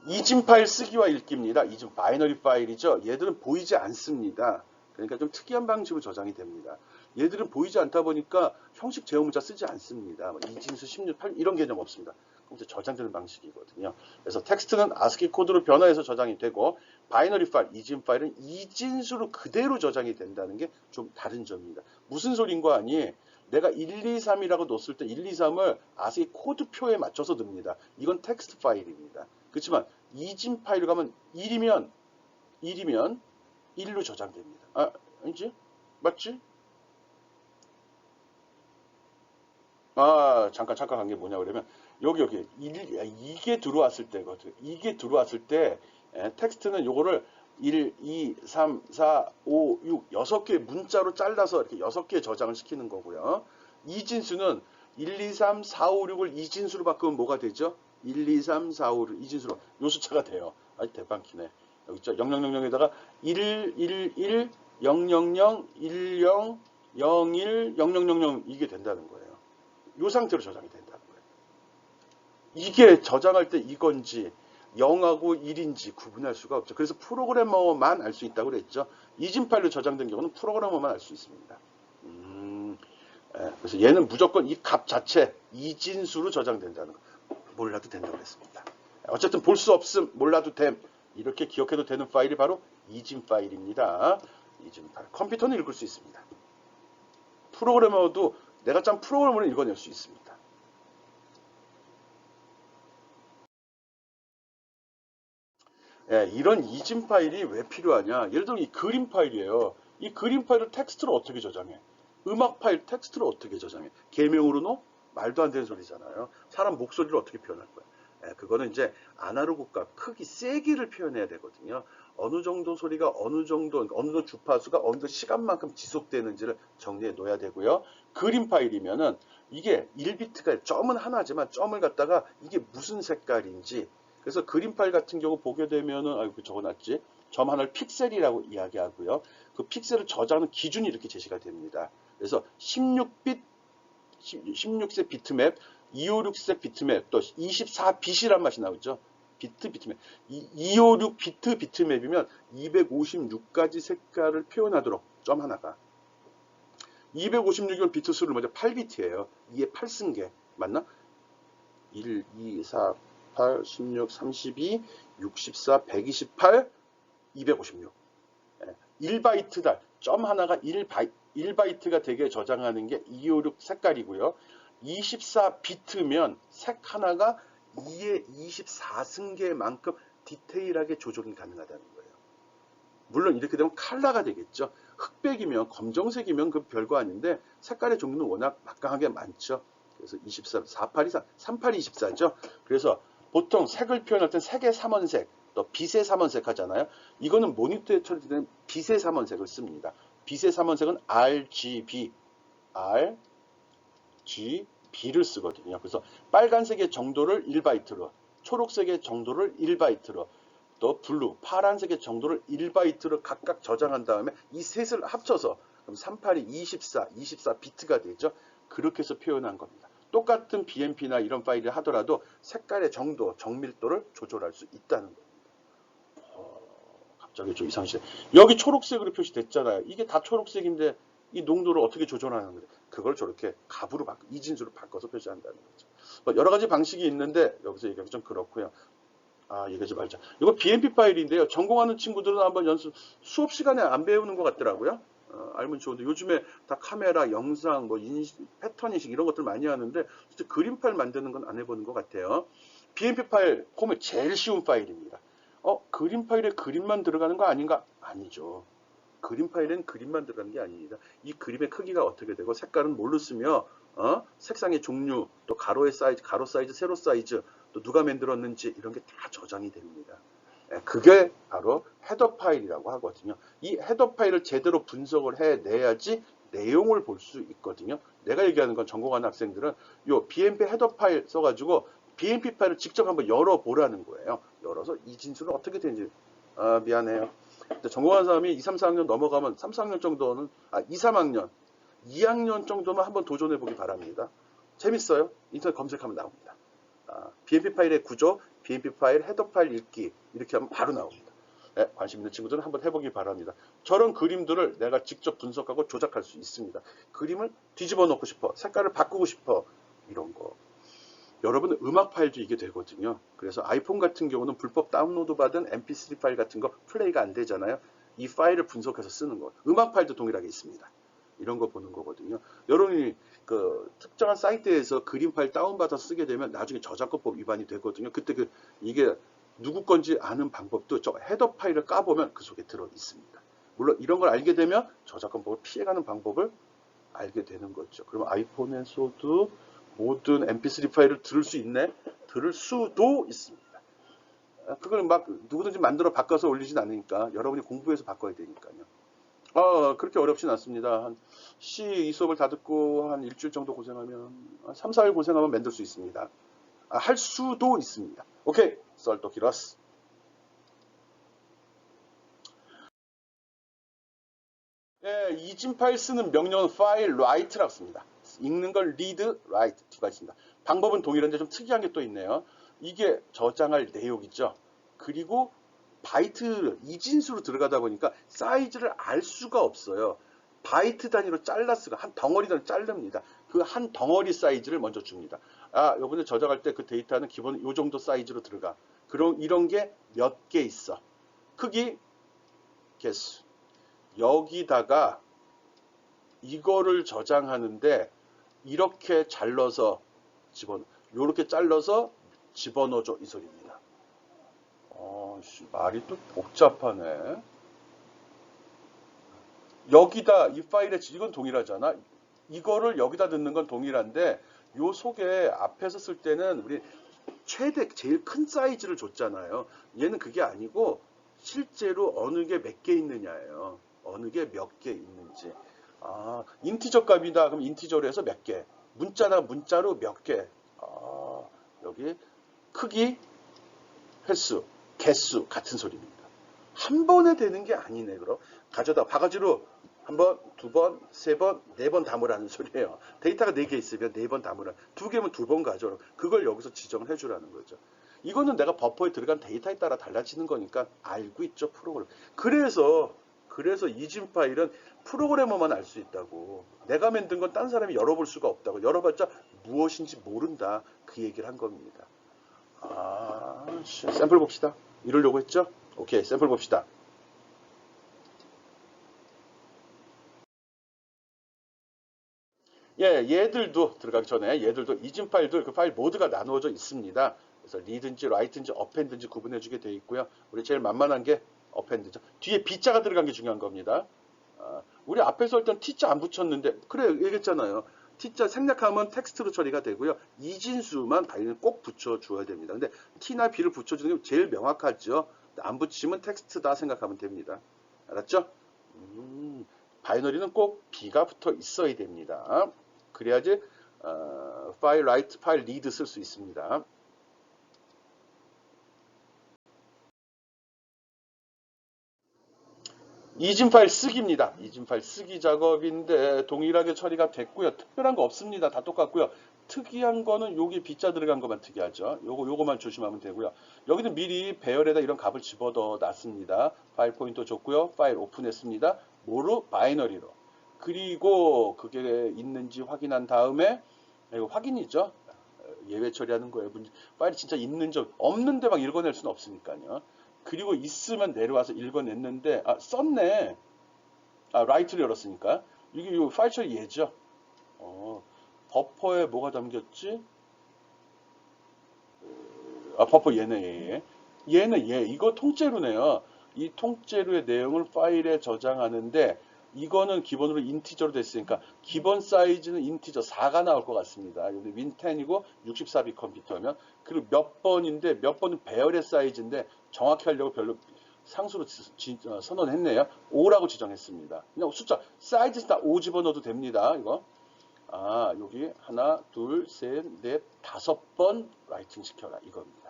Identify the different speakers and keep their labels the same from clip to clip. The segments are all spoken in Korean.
Speaker 1: 이진 파일 쓰기와 읽기입니다. 이진 바이너리 파일이죠. 얘들은 보이지 않습니다. 그러니까 좀 특이한 방식으로 저장이 됩니다. 얘들은 보이지 않다 보니까 형식 제어 문자 쓰지 않습니다. 이진수 16, 이런 개념 없습니다. 그럼 저장되는 방식이거든요. 그래서 텍스트는 ASCII 코드로 변화해서 저장이 되고 바이너리 파일, 이진 파일은 이진수로 그대로 저장이 된다는 게 좀 다른 점입니다. 무슨 소린가 하니 내가 1, 2, 3이라고 넣었을 때 1, 2, 3을 ASCII 코드표에 맞춰서 넣습니다. 이건 텍스트 파일입니다. 그렇지만 이진 파일을 가면 1이면 1로 저장됩니다. 아, 아니지? 맞지? 아, 잠깐 간 게 뭐냐 그러면 여기 이게 들어왔을 때거든. 이게 들어왔을 때 텍스트는 요거를 1, 2, 3, 4, 5, 6, 6개 문자로 잘라서 이렇게 6개 저장을 시키는 거고요. 이진수는 1, 2, 3, 4, 5, 6을 이진수로 바꾸면 뭐가 되죠? 1, 2, 3, 4, 5, 6 이진수로 요 숫자가 돼요. 아, 대박이네. 여기 있죠. 0000에다가 1, 1, 1, 0, 0, 0, 1, 0, 0, 1, 0, 0, 0, 0 이게 된다는 거예요. 이 상태로 저장이 된다는 거예요. 이게 저장할 때 이건지 0하고 1인지 구분할 수가 없죠. 그래서 프로그래머만 알 수 있다고 그랬죠. 이진 파일로 저장된 경우는 프로그래머만 알 수 있습니다. 그래서 얘는 무조건 이 값 자체 이진수로 저장된다는 거. 몰라도 된다고 그랬습니다. 어쨌든 볼 수 없음, 몰라도 됨. 이렇게 기억해도 되는 파일이 바로 이진 파일입니다. 이진 파일. 컴퓨터는 읽을 수 있습니다. 프로그래머도 내가 짠 프로그램을 읽어낼 수 있습니다. 이런 이진 파일이 왜 필요하냐? 예를 들어 이 그림 파일이에요. 이 그림 파일을 텍스트로 어떻게 저장해? 음악 파일 텍스트로 어떻게 저장해? 계명으로 넣어? 말도 안 되는 소리잖아요. 사람 목소리를 어떻게 표현할 거야? 그거는 이제 아날로그 값, 크기, 세기를 표현해야 되거든요. 어느 정도 소리가 어느 정도 주파수가 어느 정도 시간만큼 지속되는지를 정리해 놓아야 되고요. 그림 파일이면은 이게 1비트가 점은 하나지만 점을 갖다가 이게 무슨 색깔인지 그래서 그림 파일 같은 경우 보게 되면은 아이고 적어놨지 점 하나를 픽셀이라고 이야기하고요. 그 픽셀을 저장하는 기준이 이렇게 제시가 됩니다. 그래서 16빗 16세 비트맵, 256세 비트맵, 또 24빛이란 맛이 나오죠. 비트맵. 256 비트맵이면 256가지 색깔을 표현하도록 점 하나가. 256이면 비트 수를 먼저 8비트예요. 2에 8 쓴 게 맞나? 1, 2, 4, 8, 16, 32, 64, 128, 256. 1바이트달. 점 하나가 1바이트가 되게 저장하는 게 256 색깔이고요. 24비트면 색 하나가 2에 24승계만큼 디테일하게 조정이 가능하다는 거예요. 물론 이렇게 되면 컬러가 되겠죠. 흑백이면 검정색이면 그 별거 아닌데 색깔의 종류는 워낙 막강하게 많죠. 그래서 24, 4824, 3824죠. 그래서 보통 색을 표현할 땐 색의 삼원색, 또 빛의 삼원색 하잖아요. 이거는 모니터에 처리되는 빛의 삼원색을 씁니다. 빛의 삼원색은 RGB를 쓰거든요. 그래서 빨간색의 정도를 1바이트로, 초록색의 정도를 1바이트로, 또 블루, 파란색의 정도를 1바이트로 각각 저장한 다음에 이 셋을 합쳐서 그럼 38이 24비트가 되죠. 그렇게 해서 표현한 겁니다. 똑같은 BMP나 이런 파일을 하더라도 색깔의 정도, 정밀도를 조절할 수 있다는 겁니다. 갑자기 좀 이상하시네. 여기 초록색으로 표시됐잖아요. 이게 다 초록색인데 이 농도를 어떻게 조절하는 거예요? 그걸 저렇게 값으로 이진수로 바꿔서 표시한다는 거죠. 여러 가지 방식이 있는데 여기서 얘기하기 좀 그렇고요. 얘기하지 말자. 이거 BMP 파일인데요. 전공하는 친구들은 한번 수업 시간에 안 배우는 것 같더라고요. 알면 좋은데 요즘에 다 카메라, 영상, 뭐 패턴 인식 이런 것들 많이 하는데 진짜 그림 파일 만드는 건 안 해보는 것 같아요. BMP 파일 보면 제일 쉬운 파일입니다. 그림 파일에 그림만 들어가는 거 아닌가? 아니죠. 그림 파일엔 그림만 들어가는 게 아닙니다. 이 그림의 크기가 어떻게 되고 색깔은 뭘로 쓰며 색상의 종류, 또 가로의 사이즈, 가로 사이즈, 세로 사이즈, 또 누가 만들었는지 이런 게 다 저장이 됩니다. 그게 바로 헤더 파일이라고 하거든요. 이 헤더 파일을 제대로 분석을 해내야지 내용을 볼 수 있거든요. 내가 얘기하는 건 전공하는 학생들은 요 BMP 헤더 파일 써가지고 BMP 파일을 직접 한번 열어보라는 거예요. 열어서 이 진술은 어떻게 되는지. 미안해요. 전공하는 사람이 2, 3, 4학년 넘어가면 3, 4학년 정도는 2, 3학년, 2학년 정도만 한번 도전해 보기 바랍니다. 재밌어요. 인터넷 검색하면 나옵니다. BMP 파일의 구조, BMP 파일, 헤더 파일 읽기 이렇게 하면 바로 나옵니다. 네, 관심 있는 친구들은 한번 해보기 바랍니다. 저런 그림들을 내가 직접 분석하고 조작할 수 있습니다. 그림을 뒤집어 놓고 싶어, 색깔을 바꾸고 싶어, 이런 거. 여러분 음악 파일도 이게 되거든요. 그래서 아이폰 같은 경우는 불법 다운로드 받은 mp3 파일 같은 거 플레이가 안 되잖아요. 이 파일을 분석해서 쓰는 거. 음악 파일도 동일하게 있습니다. 이런 거 보는 거거든요. 여러분이 그 특정한 사이트에서 그림 파일 다운받아서 쓰게 되면 나중에 저작권법 위반이 되거든요. 그때 이게 누구 건지 아는 방법도 저 헤더 파일을 까보면 그 속에 들어 있습니다. 물론 이런 걸 알게 되면 저작권법을 피해가는 방법을 알게 되는 거죠. 그러면 아이폰에서도 모든 mp3 파일을 들을 수 있네? 들을 수도 있습니다. 그걸 막 누구든지 만들어 바꿔서 올리진 않으니까 여러분이 공부해서 바꿔야 되니까요. 그렇게 어렵진 않습니다. 한 이 수업을 다 듣고 한 일주일 정도 고생하면, 한 3, 4일 고생하면 만들 수 있습니다. 할 수도 있습니다. 오케이, 썰도 길었어. 예, 이진 파일 쓰는 명령은 파일 write라고 씁니다. 읽는 걸 read, write 두 가지 있습니다. 방법은 동일한데 좀 특이한 게 또 있네요. 이게 저장할 내용이죠. 그리고 바이트 이진수로 들어가다 보니까 사이즈를 알 수가 없어요. 바이트 단위로 잘랐어요. 한 덩어리 단위로 자릅니다. 그 한 덩어리 사이즈를 먼저 줍니다. 요번에 저장할 때 그 데이터는 기본 요 정도 사이즈로 들어가. 그럼 이런 게 몇 개 있어. 크기, 개수. 여기다가 이거를 저장하는데 이렇게 잘라서 요렇게 잘라서 집어넣어줘 이 소리입니다. 말이 또 복잡하네. 여기다 이 파일에 이건 동일하잖아. 이거를 여기다 넣는 건 동일한데 요 속에 앞에서 쓸 때는 우리 최대 제일 큰 사이즈를 줬잖아요. 얘는 그게 아니고 실제로 어느 게 몇 개 있느냐예요. 어느 게 몇 개 있는지. 인티저 값이다. 그럼 인티저로 해서 몇 개. 문자나 문자로 몇 개. 여기 크기, 횟수, 개수 같은 소리입니다. 한 번에 되는 게 아니네. 그럼 가져다 바가지로 한 번, 두 번, 세 번, 네 번 담으라는 소리예요. 데이터가 4개 있으면 4번 담으라. 2개면 2번 가져라. 그걸 여기서 지정을 해주라는 거죠. 이거는 내가 버퍼에 들어간 데이터에 따라 달라지는 거니까 알고 있죠, 프로그램. 그래서 이진 파일은 프로그래머만 알 수 있다고. 내가 만든 건 딴 사람이 열어볼 수가 없다고. 열어봤자 무엇인지 모른다. 그 얘기를 한 겁니다. 샘플 봅시다. 이러려고 했죠? 오케이, 샘플 봅시다. 예, 얘들도 들어가기 전에 얘들도 이진 파일들 그 파일 모두가 나누어져 있습니다. 그래서 리든지 라이트인지 어펜든지 구분해주게 되어 있고요. 우리 제일 만만한 게 어펜드죠. 뒤에 B자가 들어간 게 중요한 겁니다. 우리 앞에서 일단 T자 안 붙였는데 그래 얘기했잖아요. T자 생략하면 텍스트로 처리가 되고요. 이진수만 파일은 꼭 붙여줘야 됩니다. 근데 T나 B를 붙여주는 게 제일 명확하죠. 안 붙이면 텍스트다 생각하면 됩니다. 알았죠? 바이너리는 꼭 B가 붙어 있어야 됩니다. 그래야지 파일 라이트, 파일 리드 쓸 수 있습니다. 이진 파일 쓰기입니다. 이진 파일 쓰기 작업인데 동일하게 처리가 됐고요. 특별한 거 없습니다. 다 똑같고요. 특이한 거는 여기 B자 들어간 것만 특이하죠. 요거만 조심하면 되고요. 여기는 미리 배열에다 이런 값을 집어넣어 놨습니다. 파일 포인터 줬고요. 파일 오픈했습니다. 뭐로? 바이너리로. 그리고 그게 있는지 확인한 다음에 이거 확인이죠. 예외 처리하는 거예요. 파일이 진짜 있는지 없는데 막 읽어낼 수는 없으니까요. 그리고 있으면 내려와서 읽어냈는데 썼네. 라이트를 열었으니까 이게 이 파일 처리 얘죠. 버퍼에 뭐가 담겼지? 버퍼 얘네. 얘는 얘. 이거 통째로네요. 이 통째로의 내용을 파일에 저장하는데 이거는 기본으로 인티저로 됐으니까 기본 사이즈는 인티저 4가 나올 것 같습니다. 여기 윈10이고 64빅 컴퓨터면 그리고 몇 번인데 몇 번은 배열의 사이즈인데 정확히 하려고 별로 상수로 선언했네요. 5라고 지정했습니다. 그냥 숫자 사이즈 다 5 집어넣어도 됩니다. 이거 여기 하나, 둘, 셋, 넷, 5번 라이팅 시켜라 이겁니다.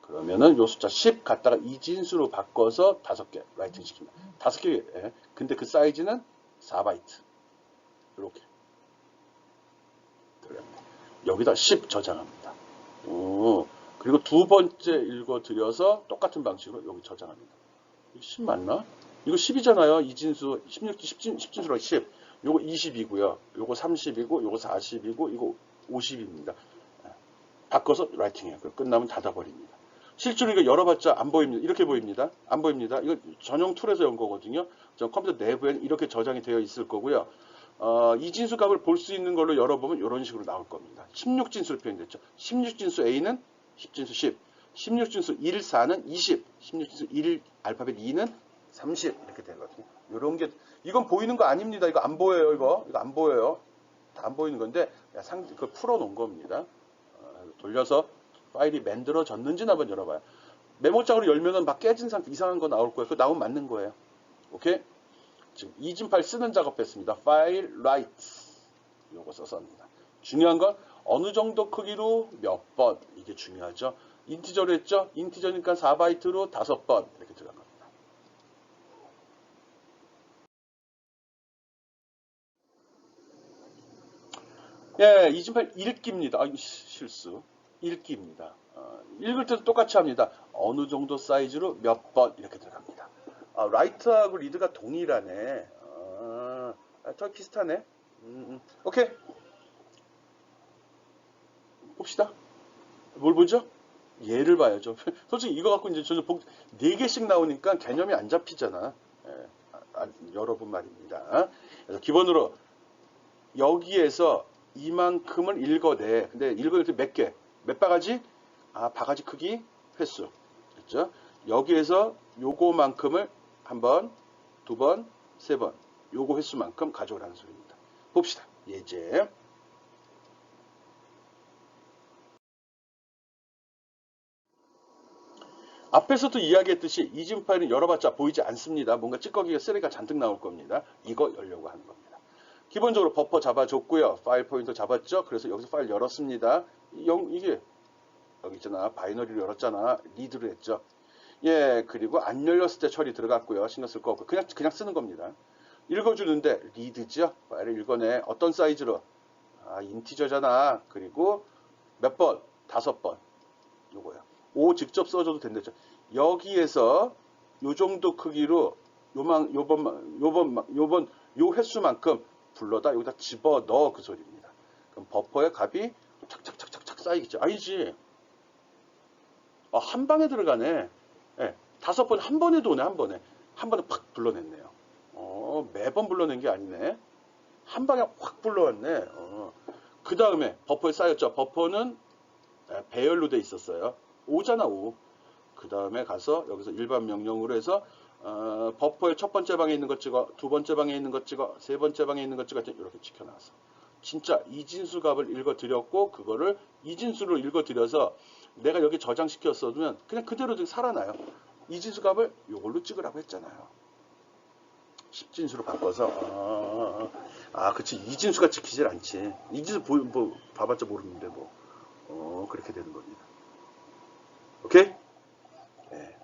Speaker 1: 그러면은 요 숫자 10 갖다가 이진수로 바꿔서 5개 라이팅 시킵니다. 5개. 예. 근데 그 사이즈는 4바이트. 이렇게 들어갑니다. 여기다 10 저장합니다. 그리고 두 번째 읽어드려서 똑같은 방식으로 여기 저장합니다. 이거 10 맞나? 이거 10이잖아요. 이진수 10진수로 10. 요거 20이고요. 요거 30이고 요거 40이고 이거 50입니다. 바꿔서 라이팅해요. 끝나면 닫아버립니다. 실제로 이거 열어봤자 안 보입니다. 이렇게 보입니다. 안 보입니다. 이거 전용 툴에서 연 거거든요. 컴퓨터 내부에는 이렇게 저장이 되어 있을 거고요. 이진수 값을 볼 수 있는 걸로 열어보면 이런 식으로 나올 겁니다. 16진수로 표현됐죠. 16진수 A는 10진수 10, 16진수 1, 4는 20, 16진수 1, 알파벳 2는 30 이렇게 되거든요. 이런 게 이건 보이는 거 아닙니다. 이거 안 보여요. 이거 안 보여요. 다 안 보이는 건데 그걸 풀어놓은 겁니다. 돌려서 파일이 만들어졌는지는 한번 열어봐요. 메모장으로 열면은 막 깨진 상태 이상한 거 나올 거예요. 그거 나오면 맞는 거예요. 오케이? 지금 이진 파일 쓰는 작업했습니다. 파일 라이트 요거 써서 합니다. 중요한 건 어느 정도 크기로 몇 번 이게 중요하죠. 인티저로 했죠. 인티저니까 4바이트로 5번 이렇게 들어간 겁니다. 예, 이진 파일 읽기입니다. 실수. 읽기입니다. 읽을 때도 똑같이 합니다. 어느 정도 사이즈로 몇 번 이렇게 들어갑니다. 라이트하고 리드가 동일하네. 라이트하고 비슷하네. 오케이. 봅시다. 뭘 보죠? 얘를 봐야죠. 솔직히 이거 갖고 이제 저는 4개씩 나오니까 개념이 안 잡히잖아. 예, 여러분 말입니다. 그래서 기본으로 여기에서 이만큼을 읽어내. 근데 읽어낼 때 몇 개? 몇 바가지? 바가지 크기, 횟수. 그렇죠? 여기에서 요거만큼을 한 번, 두 번, 세 번. 요거 횟수만큼 가져오라는 소리입니다. 봅시다. 예제. 앞에서도 이야기했듯이 이진 파일은 열어봤자 보이지 않습니다. 뭔가 찌꺼기가 쓰레기가 잔뜩 나올 겁니다. 이거 열려고 하는 겁니다. 기본적으로 버퍼 잡아줬고요. 파일 포인터 잡았죠. 그래서 여기서 파일 열었습니다. 이게 여기 있잖아. 바이너리를 열었잖아. 리드를 했죠. 예, 그리고 안 열렸을 때 처리 들어갔고요. 신경 쓸 거 없고 그냥 쓰는 겁니다. 읽어주는데 리드죠. 파일을 읽어내. 어떤 사이즈로? 인티저잖아. 그리고 몇 번? 5번. 요거야. 5 직접 써줘도 된다죠. 여기에서 요 정도 크기로 요 횟수만큼 불러다 여기다 집어 넣어 그 소리입니다. 그럼 버퍼의 값이 착착착착착 쌓이겠죠. 아니지. 한 방에 들어가네. 예, 5번 한 번에 도네. 한 번에 팍 불러냈네요. 매번 불러낸 게 아니네. 한 방에 확 불러왔네. 그 다음에 버퍼에 쌓였죠. 버퍼는 배열로 돼 있었어요. 5잖아 5. 그 다음에 가서 여기서 일반 명령으로 해서 버퍼의 첫 번째 방에 있는 것 찍어, 두 번째 방에 있는 것 찍어, 세 번째 방에 있는 것 찍어 이렇게 찍혀놨어. 진짜 이진수 값을 읽어드렸고 그거를 이진수로 읽어드려서 내가 여기 저장시켰어두면 그냥 그대로 살아나요. 이진수 값을 이걸로 찍으라고 했잖아요. 10진수로 바꿔서 그치 이진수가 찍히질 않지. 이진수 봐봤자 모르는데 그렇게 되는 겁니다. 오케이? 네.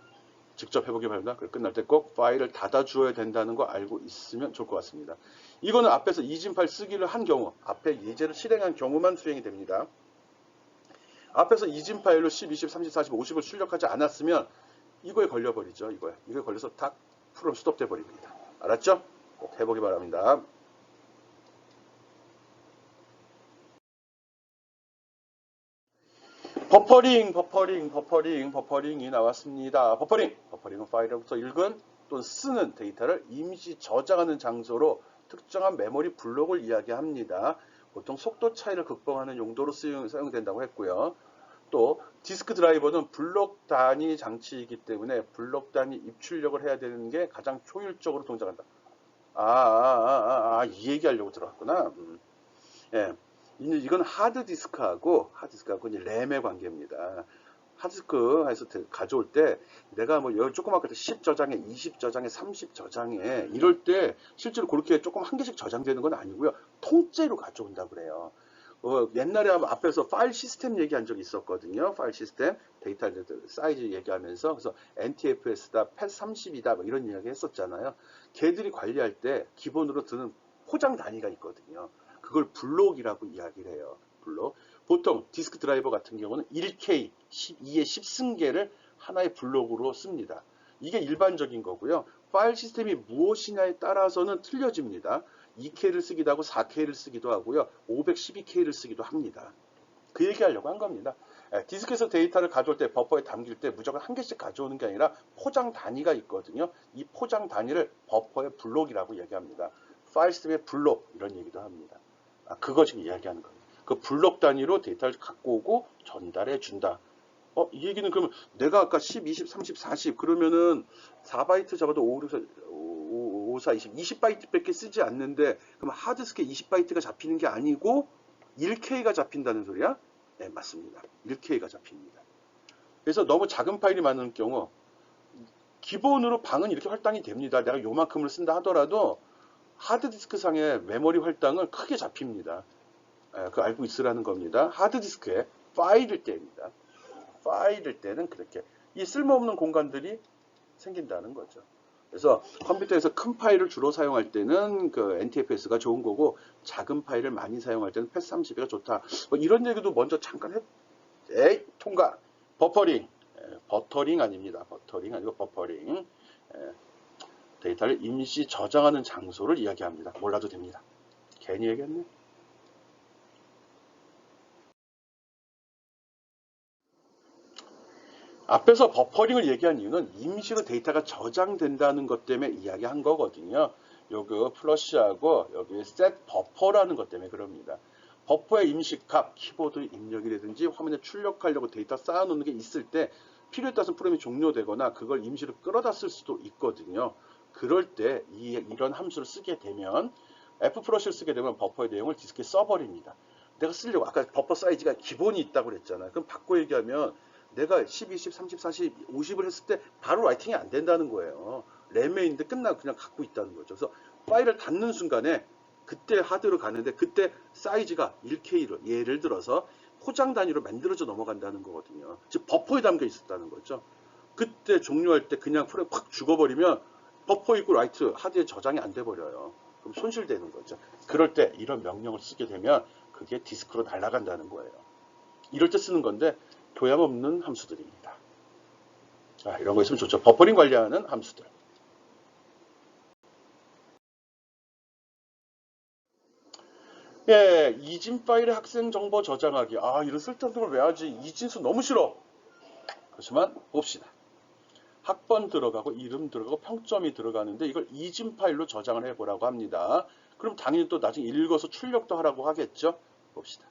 Speaker 1: 직접 해보기 바랍니다. 끝날 때 꼭 파일을 닫아주어야 된다는 거 알고 있으면 좋을 것 같습니다. 이거는 앞에서 이진 파일 쓰기를 한 경우, 앞에 예제를 실행한 경우만 수행이 됩니다. 앞에서 이진 파일로 10, 20, 30, 40, 50을 출력하지 않았으면 이거에 걸려버리죠. 이거에 걸려서 탁 프로 스톱돼 버립니다. 알았죠? 꼭 해보기 바랍니다. 버퍼링이 나왔습니다. 버퍼링은 파일로부터 읽은 또는 쓰는 데이터를 임시 저장하는 장소로 특정한 메모리 블록을 이야기합니다. 보통 속도 차이를 극복하는 용도로 사용된다고 했고요. 또 디스크 드라이버는 블록 단위 장치이기 때문에 블록 단위 입출력을 해야 되는 게 가장 효율적으로 동작한다. 이 얘기하려고 들어갔구나. 예. 이건 하드디스크하고 이제 램의 관계입니다. 하드디스크에서 가져올 때 내가 조그맣게 10 저장해, 20 저장해, 30 저장해 이럴 때 실제로 그렇게 조금 한 개씩 저장되는 건 아니고요. 통째로 가져온다고 그래요. 옛날에 앞에서 파일 시스템 얘기한 적이 있었거든요. 파일 시스템, 데이터 사이즈 얘기하면서 그래서 NTFS다, FAT30이다 이런 이야기 했었잖아요. 걔들이 관리할 때 기본으로 드는 포장 단위가 있거든요. 그걸 블록이라고 이야기를 해요. 보통 디스크 드라이버 같은 경우는 1K, 12의 10승계를 하나의 블록으로 씁니다. 이게 일반적인 거고요. 파일 시스템이 무엇이냐에 따라서는 틀려집니다. 2K를 쓰기도 하고 4K를 쓰기도 하고요. 512K를 쓰기도 합니다. 그 얘기하려고 한 겁니다. 디스크에서 데이터를 가져올 때 버퍼에 담길 때 무조건 한 개씩 가져오는 게 아니라 포장 단위가 있거든요. 이 포장 단위를 버퍼의 블록이라고 얘기합니다. 파일 시스템의 블록 이런 얘기도 합니다. 그거 지금 이야기하는 거예요. 그 블록 단위로 데이터를 갖고 오고 전달해 준다. 이 얘기는 그러면 내가 아까 10, 20, 30, 40 그러면은 4바이트 잡아도 5, 6, 5, 4, 20, 20바이트밖에 쓰지 않는데 그럼 하드디스크에 20바이트가 잡히는 게 아니고 1K가 잡힌다는 소리야? 네, 맞습니다. 1K가 잡힙니다. 그래서 너무 작은 파일이 많은 경우 기본으로 방은 이렇게 할당이 됩니다. 내가 요만큼을 쓴다 하더라도 하드디스크 상의 메모리 할당은 크게 잡힙니다. 그거 알고 있으라는 겁니다. 하드디스크에 파일일 때입니다. 파일일 때는 그렇게 이 쓸모없는 공간들이 생긴다는 거죠. 그래서 컴퓨터에서 큰 파일을 주로 사용할 때는 그 NTFS가 좋은 거고 작은 파일을 많이 사용할 때는 PET32가 좋다. 뭐 이런 얘기도 먼저 잠깐 통과. 버퍼링. 버터링 아닙니다. 버터링 아니고 버퍼링. 데이터를 임시 저장하는 장소를 이야기합니다. 몰라도 됩니다. 괜히 얘기했네. 앞에서 버퍼링을 얘기한 이유는 임시로 데이터가 저장된다는 것 때문에 이야기한 거거든요. 요거 플러시하고 여기 set 버퍼라는 것 때문에 그럽니다. 버퍼의 임시값, 키보드 입력이라든지 화면에 출력하려고 데이터 쌓아놓는 게 있을 때 필요에 따라서 프로그램이 종료되거나 그걸 임시로 끌어다 쓸 수도 있거든요. 그럴 때 이런 함수를 쓰게 되면 F플러시를 쓰게 되면 버퍼의 내용을 디스크에 써버립니다. 내가 쓰려고 아까 버퍼 사이즈가 기본이 있다고 그랬잖아요. 그럼 바꿔 얘기하면 내가 10, 20, 30, 40, 50을 했을 때 바로 라이팅이 안 된다는 거예요. 램에 있는데 끝나고 그냥 갖고 있다는 거죠. 그래서 파일을 닫는 순간에 그때 하드로 가는데 그때 사이즈가 1K로 예를 들어서 포장 단위로 만들어져 넘어간다는 거거든요. 즉 버퍼에 담겨 있었다는 거죠. 그때 종료할 때 그냥 프레임 팍 죽어버리면 버퍼 있고 라이트 하드에 저장이 안 돼 버려요. 그럼 손실되는 거죠. 그럴 때 이런 명령을 쓰게 되면 그게 디스크로 날아간다는 거예요. 이럴 때 쓰는 건데 교양 없는 함수들입니다. 이런 거 있으면 좋죠. 버퍼링 관리하는 함수들. 예, 이진 파일에 학생 정보 저장하기. 이런 쓸데없는 걸 왜 하지? 이진수 너무 싫어. 그렇지만 봅시다. 학번 들어가고 이름 들어가고 평점이 들어가는데 이걸 이진 파일로 저장을 해보라고 합니다. 그럼 당연히 또 나중에 읽어서 출력도 하라고 하겠죠? 봅시다.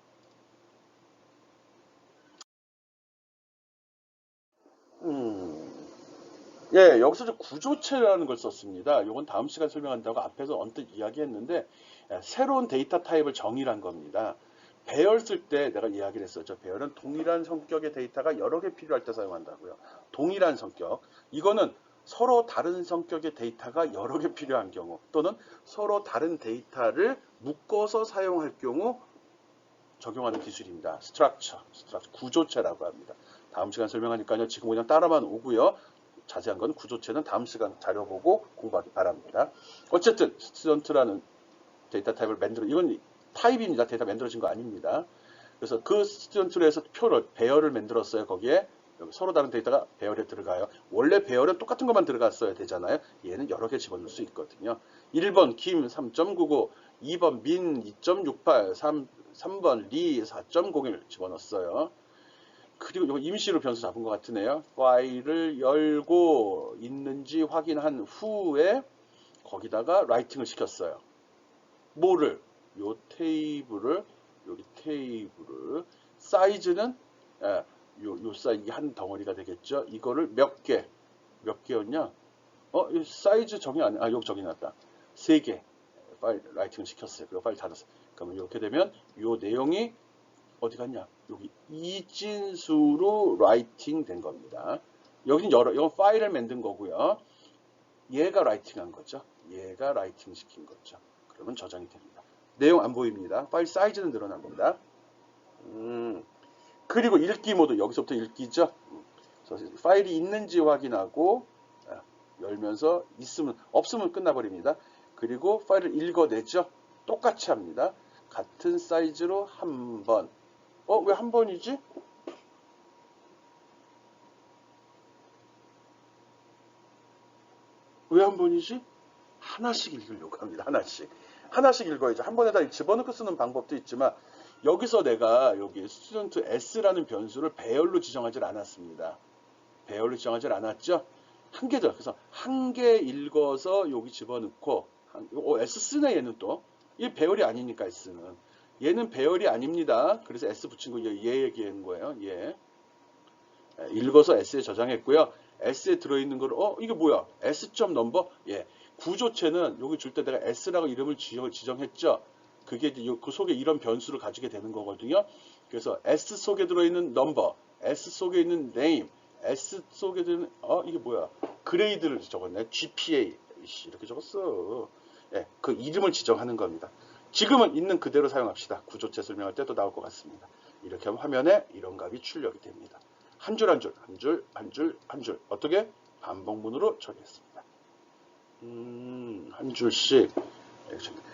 Speaker 1: 예, 여기서 구조체라는 걸 썼습니다. 이건 다음 시간 설명한다고 앞에서 언뜻 이야기했는데 새로운 데이터 타입을 정의란 겁니다. 배열 쓸 때 내가 이야기를 했었죠. 배열은 동일한 성격의 데이터가 여러 개 필요할 때 사용한다고요. 동일한 성격. 이거는 서로 다른 성격의 데이터가 여러 개 필요한 경우 또는 서로 다른 데이터를 묶어서 사용할 경우 적용하는 기술입니다. 스트럭처, 구조체라고 합니다. 다음 시간 설명하니까요. 지금 그냥 따라만 오고요. 자세한 건 구조체는 다음 시간 자료 보고 공부하기 바랍니다. 어쨌든 스튜던트라는 데이터 타입을 이건 타입입니다. 데이터 만들어진 거 아닙니다. 그래서 그 스튜던트로 해서 배열을 만들었어요. 거기에 서로 다른 데이터가 배열에 들어가요. 원래 배열은 똑같은 것만 들어갔어야 되잖아요. 얘는 여러 개 집어넣을 수 있거든요. 1번 김 3.99, 2번 민 2.68, 3번 리 4.01 집어넣었어요. 그리고 이거 임시로 변수 잡은 것 같으네요. 파일을 열고 있는지 확인한 후에 거기다가 라이팅을 시켰어요. 뭐를? 요 테이블을 여기 테이블을 사이즈는 요 사이즈 한 덩어리가 되겠죠. 이거를 몇 개였냐? 사이즈 정의 안 여기 정의 났다. 3개 파일 라이팅을 시켰어요. 그리고 파일 닫았어요. 그러면 이렇게 되면 요 내용이 어디 갔냐? 여기 이진수로 라이팅 된 겁니다. 여기는 이건 파일을 만든 거고요. 얘가 라이팅한 거죠. 얘가 라이팅 시킨 거죠. 그러면 저장이 됩니다. 내용 안 보입니다. 파일 사이즈는 늘어납니다. 그리고 읽기 모드 여기서부터 읽기죠. 파일이 있는지 확인하고 열면서 없으면 끝나버립니다. 그리고 파일을 읽어내죠. 똑같이 합니다. 같은 사이즈로 한 번 왜 한 번이지? 왜 한 번이지? 하나씩 읽으려고 합니다. 하나씩. 하나씩 읽어야죠. 한 번에다 집어넣고 쓰는 방법도 있지만 여기서 내가 여기 스튜던트 S라는 변수를 배열로 지정하지 않았습니다. 배열로 지정하지 않았죠? 한 개죠. 그래서 한 개 읽어서 여기 집어넣고 S 쓰네 얘는 또. 이 배열이 아니니까 S는. 얘는 배열이 아닙니다. 그래서 S 붙인 거 얘 얘기하는 거예요. 얘. 읽어서 S에 저장했고요. S에 들어있는 걸 이게 뭐야? S.넘버? 넘버? 예. 구조체는 여기 줄 때 내가 S라고 이름을 지정했죠. 그게 그 속에 이런 변수를 가지게 되는 거거든요. 그래서 S 속에 들어있는 넘버, S 속에 있는 name, S 속에 들어있는 이게 뭐야? 그레이드를 적었네. GPA 이렇게 적었어. 예, 그 이름을 지정하는 겁니다. 지금은 있는 그대로 사용합시다. 구조체 설명할 때도 나올 것 같습니다. 이렇게 하면 화면에 이런 값이 출력이 됩니다. 한 줄 한 줄, 한 줄, 한 줄, 한 줄. 어떻게? 반복문으로 처리했습니다. 한 줄씩.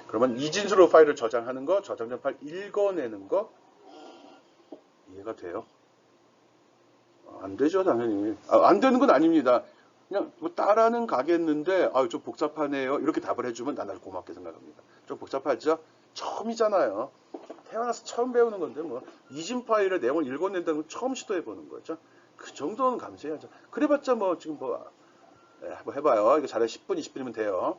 Speaker 1: 그러면 이진수로 파일을 저장하는 거, 저장된 파일 읽어내는 거 이해가 돼요? 안 되죠, 당연히. 안 되는 건 아닙니다. 그냥 뭐 따라는 가겠는데 좀 복잡하네요. 이렇게 답을 해주면 난 아주 고맙게 생각합니다. 좀 복잡하죠? 처음이잖아요. 태어나서 처음 배우는 건데 뭐 이진 파일의 내용을 읽어낸다는 건 처음 시도해보는 거죠. 그 정도는 감수해야죠. 그래봤자 뭐 지금 한번 해봐요. 이거 잘해 10분, 20분이면 돼요.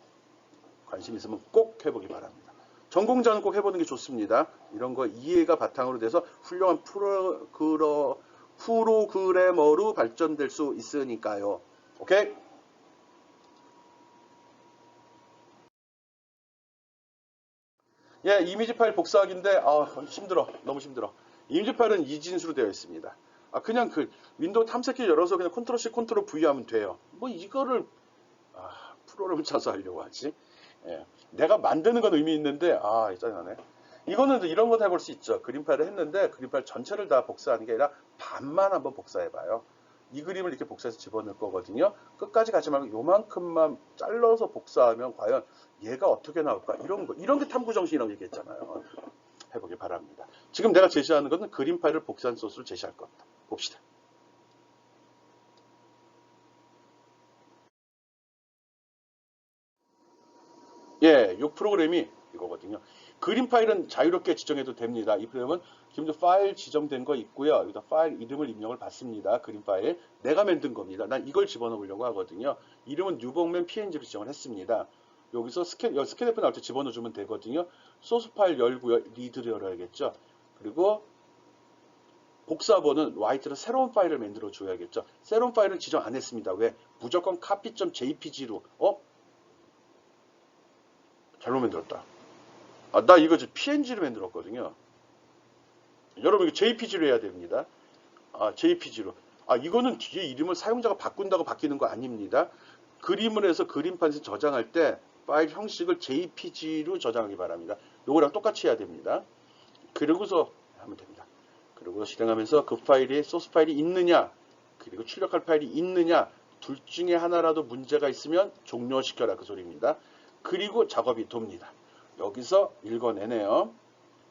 Speaker 1: 관심 있으면 꼭 해보기 바랍니다. 전공자는 꼭 해보는 게 좋습니다. 이런 거 이해가 바탕으로 돼서 훌륭한 프로그래머로 발전될 수 있으니까요. 오케이? 예, 이미지 파일 복사하기인데 힘들어. 너무 힘들어. 이미지 파일은 이진수로 되어 있습니다. 그냥 윈도우 탐색기 열어서 그냥 컨트롤 C, 컨트롤 V 하면 돼요. 뭐 이거를 프로그램을 짜서 하려고 하지. 예, 내가 만드는 건 의미 있는데 짜증나네. 이거는 이런 것도 해볼 수 있죠. 그림 파일을 했는데 그림 파일 전체를 다 복사하는 게 아니라 반만 한번 복사해봐요. 이 그림을 이렇게 복사해서 집어넣을 거거든요. 끝까지 가지 말고 요만큼만 잘라서 복사하면 과연 얘가 어떻게 나올까? 이런 게 탐구 정신이라고 얘기했잖아요. 해보길 바랍니다. 지금 내가 제시하는 것은 그림 파일을 복사한 소스를 제시할 겁니다. 봅시다. 예, 이 프로그램이 이거거든요. 그림 파일은 자유롭게 지정해도 됩니다. 이 프로그램은 지금도 파일 지정된 거 있고요. 여기다 파일 이름을 입력을 받습니다. 그림 파일. 내가 만든 겁니다. 난 이걸 집어넣으려고 하거든요. 이름은 뉴복맨 PNG로 지정을 했습니다. 여기서 스캔F 나올 때 집어넣어주면 되거든요. 소스 파일 열고요. 리드를 열어야겠죠. 그리고 복사본은 Y트로 새로운 파일을 만들어 줘야겠죠. 새로운 파일은 지정 안 했습니다. 왜? 무조건 copy.jpg로 잘못 만들었다. 나 이거 PNG로 만들었거든요. 여러분 이거 JPG로 해야 됩니다. JPG로. 이거는 뒤에 이름을 사용자가 바꾼다고 바뀌는 거 아닙니다. 그림을 해서 그림판에서 저장할 때 파일 형식을 JPG로 저장하기 바랍니다. 요거랑 똑같이 해야 됩니다. 그러고서 하면 됩니다. 그리고 실행하면서 그 파일이 소스 파일이 있느냐 그리고 출력할 파일이 있느냐 둘 중에 하나라도 문제가 있으면 종료시켜라 그 소리입니다. 그리고 작업이 돕니다. 여기서 읽어내네요.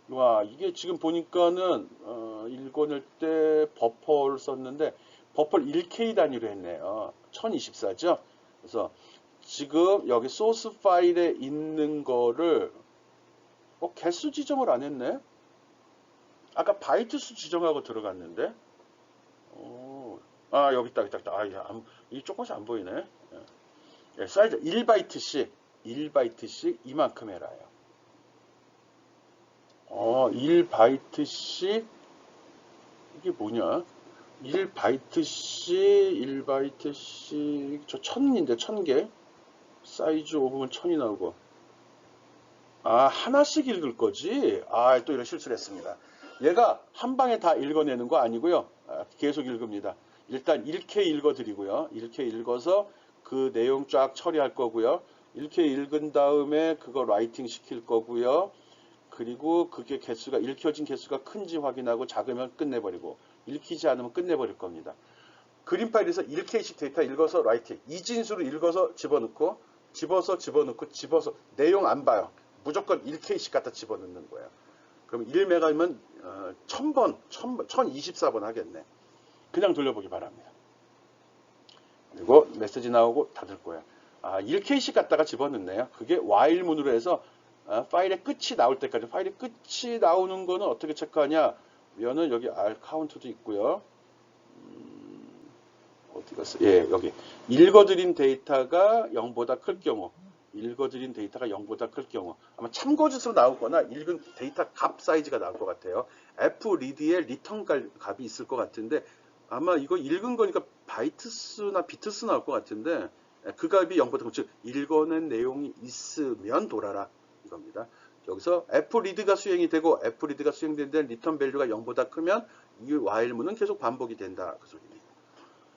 Speaker 1: 와 이게 지금 보니까는 읽어낼 때 버퍼를 썼는데 버퍼를 1K 단위로 했네요. 1024죠. 그래서 지금 여기 소스 파일에 있는 거를 개수 지정을 안 했네. 아까 바이트 수 지정하고 들어갔는데 여기 있다. 이게 조금씩 안 보이네. 예, 사이즈 1바이트씩 이만큼 해라요. 1바이트씩 이게 뭐냐? 1바이트씩 저 1000인데 1000개 사이즈 5부분 1000이 나오고 하나씩 읽을 거지? 또 이런 실수를 했습니다. 얘가 한 방에 다 읽어내는 거 아니고요. 계속 읽습니다. 일단 1K 읽어드리고요. 1K 읽어서 그 내용 쫙 처리할 거고요. 1K 읽은 다음에 그거 라이팅 시킬 거고요. 그리고 그게 읽혀진 개수가 큰지 확인하고 작으면 끝내버리고 읽히지 않으면 끝내버릴 겁니다. 그림 파일에서 1K씩 데이터 읽어서 라이팅, 이진수로 읽어서 집어넣고 집어서 내용 안 봐요. 무조건 1K씩 갖다 집어넣는 거예요. 그럼 1메가면 1000번, 1024번 하겠네. 그냥 돌려보기 바랍니다. 그리고 메시지 나오고 닫을 거야. 1K씩 갖다가 집어넣네요. 그게 while문으로 해서 파일의 끝이 나올 때까지. 파일의 끝이 나오는 거는 어떻게 체크하냐? 면은 여기 R 카운트도 있고요. 어디 갔어? 예, 여기 읽어드린 데이터가 0보다 클 경우, 읽어드린 데이터가 0보다 클 경우 아마 참고짓으로 나올 거나 읽은 데이터 값 사이즈가 나올 것 같아요. fread의 리턴 값이 있을 것 같은데 아마 이거 읽은 거니까 바이트스나 비트스 나올 것 같은데 그 값이 0보다 클, 즉 읽어낸 내용이 있으면 돌아라 이겁니다. 여기서 fread가 수행이 되고 fread가 수행되는데 리턴 밸류가 0보다 크면 이 while문은 계속 반복이 된다 그 소리입니다.